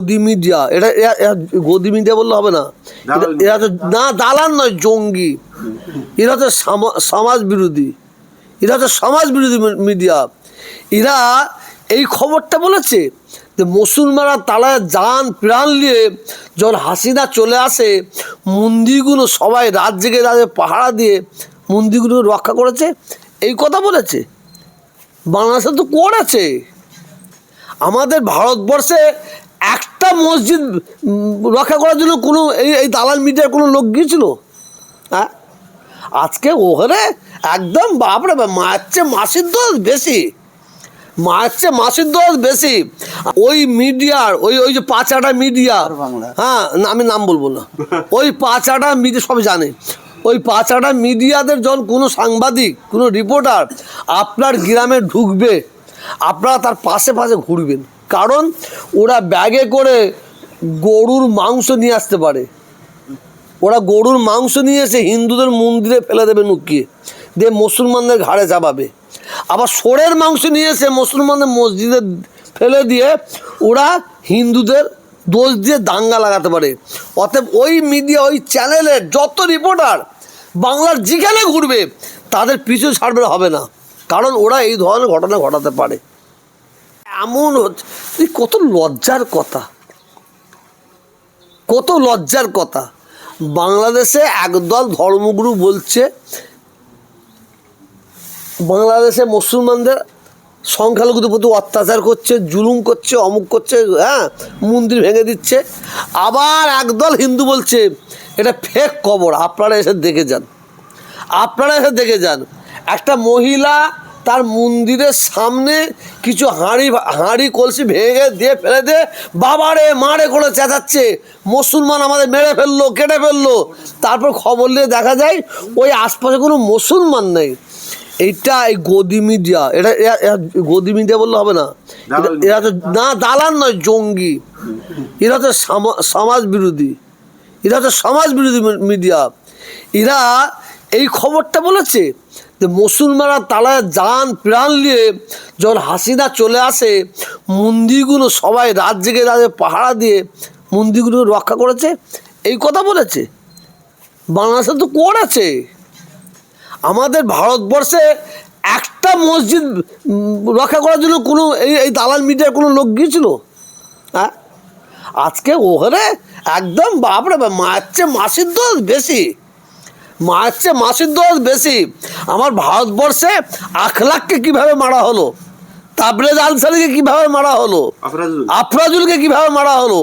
গদি মিডিয়া, এটা গদি মিডিয়া বললে হবে না, এরা তো না দালাল নয়, জঙ্গি। এরা তো সমাজ বিরোধী, এরা তো সমাজ বিরোধী মিডিয়া। এরা এই খবরটা বলেছে যে মুসলমানরা তারা যান প্রাণ নিয়ে যখন হাসিনা চলে আসে, মন্দিরগুলো সবাই রাত জেগে রাতে পাহারা দিয়ে মন্দিরগুলো রক্ষা করেছে, এই কথা বলেছে। বাংলাদেশে তো করেছে। আমাদের ভারতবর্ষে একটা মসজিদ রক্ষা করার জন্য কোনো এই দালাল মিডিয়ার কোনো লোক গিয়েছিল? হ্যাঁ, আজকে ওখানে একদম বাপরে মায়ের চেয়ে মাসির দোষ বেশি, মায়ের চেয়ে মাসির দোষ বেশি। ওই মিডিয়ার ওই যে পাঁচাটা মিডিয়া, হ্যাঁ আমি নাম বলবো না, ওই পাঁচাটা মিডিয়া সব জানে। ওই পাঁচাটা মিডিয়াদের যখন কোনো সাংবাদিক, কোনো রিপোর্টার আপনার গ্রামে ঢুকবে, আপনারা তার পাশে পাশে ঘুরবেন, কারণ ওরা ব্যাগে করে গরুর মাংস নিয়ে আসতে পারে। ওরা গরুর মাংস নিয়ে এসে হিন্দুদের মন্দিরে ফেলে দেবে, নুকিয়ে দিয়ে মুসলমানদের ঘাড়ে চাপাবে। আবার সোরের মাংস নিয়ে এসে মুসলমানদের মসজিদে ফেলে দিয়ে ওরা হিন্দুদের দোষ দিয়ে দাঙ্গা লাগাতে পারে। অতএব ওই মিডিয়া, ওই চ্যানেলের যত রিপোর্টার বাংলার যেখানে ঘুরবে তাদের পিছু ছাড়বে হবে না, কারণ ওরা এই ধরনের ঘটনা ঘটাতে পারে। এমন হচ্ছে, কত লজ্জার কথা, কত লজ্জার কথা। বাংলাদেশে একদল ধর্মগুরু বলছে বাংলাদেশে মুসলমানদের সংখ্যালঘুদের প্রতি অত্যাচার করছে, জুলুম করছে, অমুক করছে, হ্যাঁ মন্দির ভেঙে দিচ্ছে। আবার একদল হিন্দু বলছে এটা ফেক খবর, আপনারা এসে দেখে যান, আপনারা এসে দেখে যান। একটা মহিলা তার মন্দিরের সামনে কিছু হাঁড়ি কলসি ভেঙে দিয়ে ফেলে দিয়ে বাবারে মারে করে চেঁচাচ্ছে, মুসলমান আমাদের মেরে ফেললো, কেটে ফেললো। তারপর খবর নিয়ে দেখা যায় ওই আশপাশে কোনো মুসলমান নেই। এইটা এই গদি মিডিয়া, এটা গদি মিডিয়া বললে হবে না, এরা তো না দালাল নয়, জঙ্গি। এরা তো সমাজ বিরোধী, এরা তো সমাজ বিরোধী মিডিয়া। এরা এই খবরটা বলেছে যে মুসলমানরা তারা যান প্রাণ নিয়ে যখন হাসিনা চলে আসে, মন্দিরগুলো সবাই রাত জেগে রাতে পাহারা দিয়ে মন্দিরগুলো রক্ষা করেছে, এই কথা বলেছে। বাংলাদেশে তো করেছে। আমাদের ভারতবর্ষে একটা মসজিদ রক্ষা করার জন্য কোনো এই দালাল মিডিয়ার কোনো লোক গিয়েছিল? হ্যাঁ, আজকে ওখানে একদম বাপরে মায়ের চেয়ে মাসির দোষ বেশি, মায়ের চেয়ে মাসির দোষ বেশি। আমার ভারতবর্ষে আখলাককে কীভাবে মারা হলো, তাবরেজ আনসারিকে কীভাবে মারা হলো, আফরাজুলকে কীভাবে মারা হলো,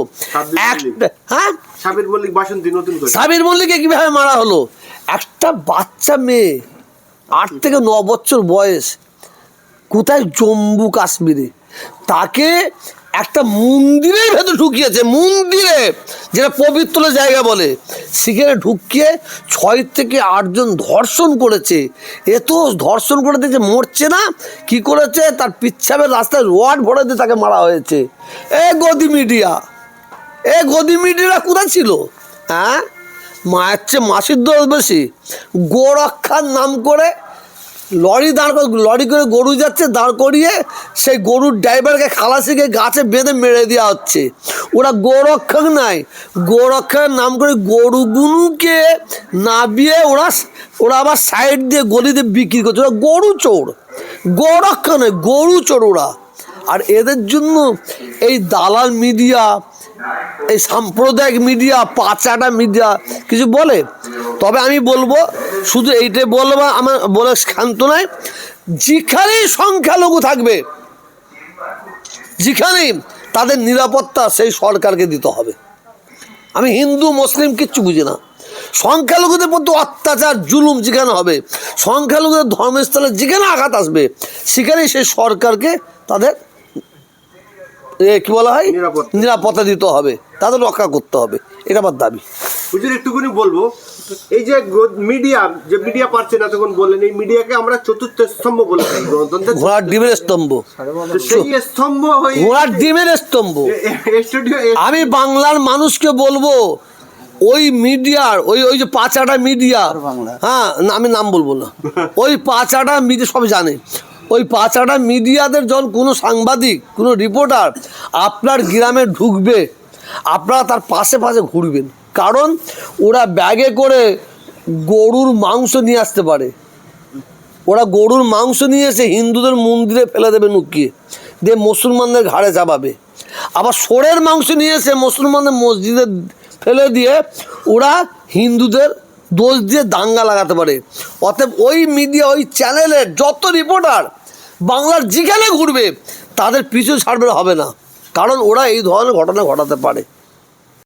হ্যাঁ সাবির মল্লিককে কীভাবে মারা হলো। একটা বাচ্চা মেয়ে 8 থেকে 9 বছর বয়স, কোথায় জম্মু কাশ্মীরে, তাকে একটা মন্দিরের ভেতর ঢুকিয়েছে, মন্দিরে যেটা পবিত্র জায়গা বলে, সেখানে ঢুকিয়ে 6 থেকে 8 জন ধর্ষণ করেছে। এত ধর্ষণ করে দিয়েছে, মরছে না, কি করেছে, তার পিচ্ছাবের রাস্তায় রড ভরে দিয়ে তাকে মারা হয়েছে। গদি মিডিয়া, গদি মিডিয়ারা কোথায় ছিল? হ্যাঁ, মায়ের চেয়ে মাসির দোষ বেশি। গোরক্ষার নাম করে লরি লরি করে গরু যাচ্ছে, দাঁড় করিয়ে সেই গরুর ড্রাইভারকে খালাসিকে গাছে বেঁধে মেরে দেওয়া হচ্ছে। ওরা গোরক্ষক নাই, গোরক্ষার নাম করে গরুগুলোকে নাবিয়ে ওরা আবার সাইড দিয়ে গলিতে বিক্রি করছে। ওরা গরু চোর, গোরক্ষক নয়, গরু চোর ওরা। আর এদের জন্য এই দালাল মিডিয়া, এই সাম্প্রদায়িক মিডিয়া, পাঁচাটা মিডিয়া কিছু বলে। তবে আমি বলবো, শুধু এইটাই বলবো, আমার বলে ক্ষান্ত নয়, যেখানেই সংখ্যালঘু থাকবে, যেখানেই তাদের নিরাপত্তা সেই সরকারকে দিতে হবে। আমি হিন্দু মুসলিম কিচ্ছু বুঝি না, সংখ্যালঘুদের প্রতি অত্যাচার জুলুম যেখানে হবে, সংখ্যালঘুদের ধর্মস্থলে যেখানে আঘাত আসবে, সেখানেই সেই সরকারকে তাদের কি বলা হয়, নিরাপত্তা দিতে হবে, তাদের রক্ষা করতে হবে, এটা আমার দাবি। হুজুর একটুখানি বলবো, এই যে মিডিয়া পারছে না, তখন বললেন এই মিডিয়াকে আমরা চতুর্থ স্তম্ভ বলে থাকি, ঘোড়ার ডিমের স্তম্ভ, সেই স্তম্ভ, ঘোড়ার ডিমের স্তম্ভ। আমি বাংলার মানুষকে বলবো, ওই মিডিয়ার ওই যে পাঁচাটা মিডিয়া, হ্যাঁ আমি নাম বলবো না, ওই পাঁচাটা মিডিয়া সব জানে। ওই পাঁচাটা মিডিয়াদের যখন কোনো সাংবাদিক, কোনো রিপোর্টার আপনার গ্রামে ঢুকবে, আপনারা তার পাশে পাশে ঘুরবেন, কারণ ওরা ব্যাগে করে গরুর মাংস নিয়ে আসতে পারে। ওরা গরুর মাংস নিয়ে এসে হিন্দুদের মন্দিরে ফেলে দেবে নুকিয়ে, দিয়ে মুসলমানদের ঘাড়ে চাপাবে। আবার ষোঁড়ের মাংস নিয়ে এসে মুসলমানদের মসজিদে ফেলে দিয়ে ওরা হিন্দুদের দোষ দিয়ে দাঙ্গা লাগাতে পারে। অতএব ওই মিডিয়া, ওই চ্যানেলের যত রিপোর্টার বাংলার যেখানে ঘুরবে তাদের পিছু ছাড়বে হবে না, কারণ ওরা এই ধরনের ঘটনা ঘটাতে পারে।